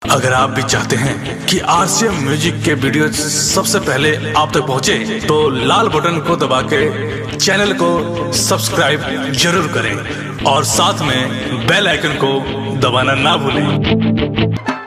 अगर आप भी चाहते हैं कि आरसीएम म्यूजिक के वीडियो सबसे पहले आप तक पहुंचे, तो लाल बटन को दबा के चैनल को सब्सक्राइब जरूर करें और साथ में बेल आइकन को दबाना ना भूलें।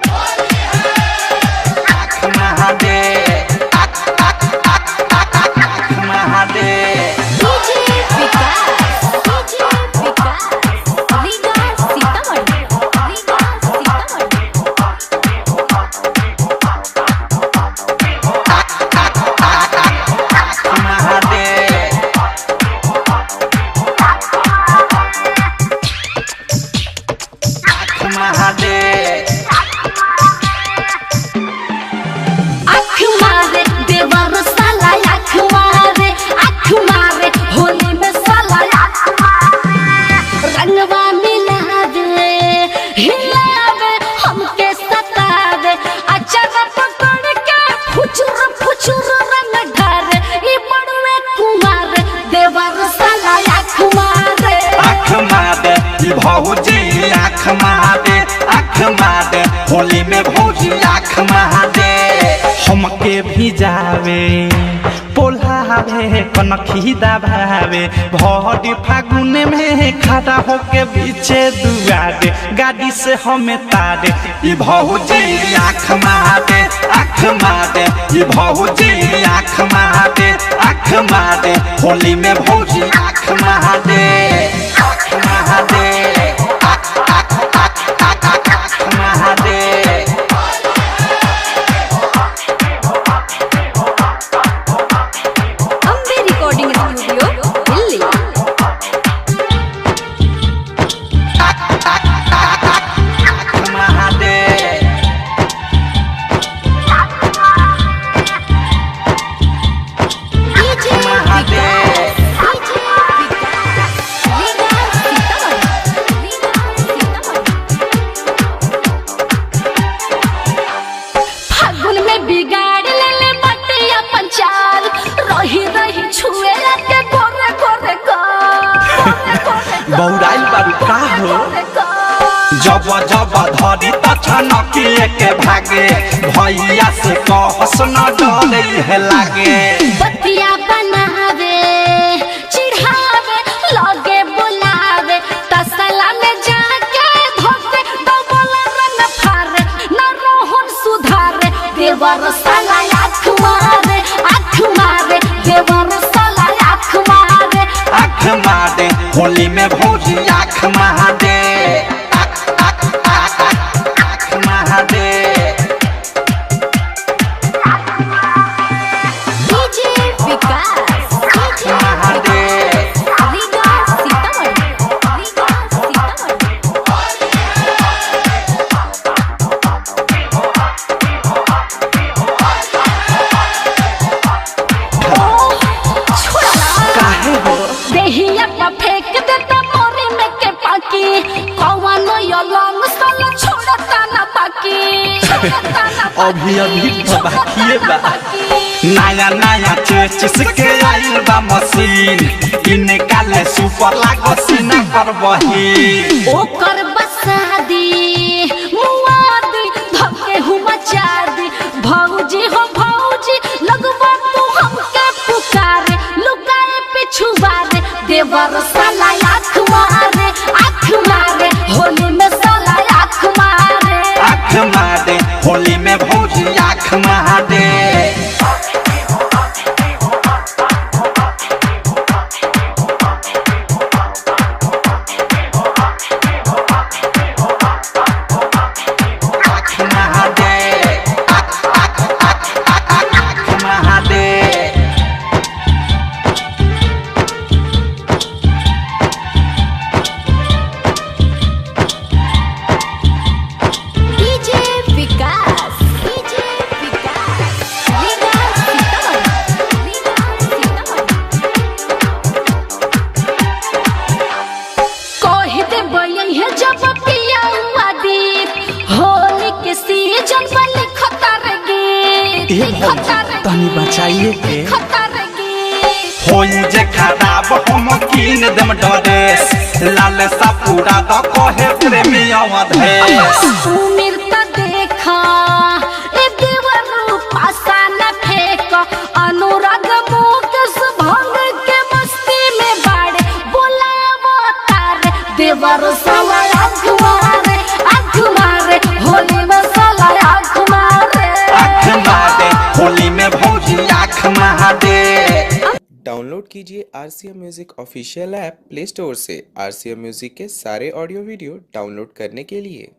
भौजी आँख मारे होली में भौजी आँख मारे हमके भी जावे पोल्हावे कनखी दबावे भौरी फागुन में खड़ा होके पीछे दुआरे गाड़ी से हमें तारे ये भौजी आँख मारे ये भौजी आँख मारे होली में भौजी आँख मारे बौराइल बारू का हो जब जब धरी तछनकिए के भागे भैया से कहस न डरे है लागे बतिया बनावे चिढ़ावे लगे बुलावे तसला में जाके धोके डबल रन फारे न रोहन सुधारे देवर साला आँख मारे देवर साला आँख मारे होली में भौजी आँख मारे अभी तो बाकी बा नया चेचिस के आइल बा मशीन इनकाले सुपर लागो सीना पर बही ओकर बसादी मुआदी धके हुमचादी भौजी हो भौजी लगवा तू हमके पुकारे लुकाए पिछुआरे देवर साला आँख मारे होली में साला आँख मारे होली में भौजी आँख मारे तनी बचाइए के होई जे खराब हम कीन देम ड्रेस लाल सा पूरा द कहे प्रेमी अवधेश उम्र त देखा देवर साला आँख मारे होली में साला आँख मारे। आँख मारे होली में भौजी आँख मारे। डाउनलोड कीजिए RCM music official app play store से। RCM म्यूजिक के सारे ऑडियो वीडियो डाउनलोड करने के लिए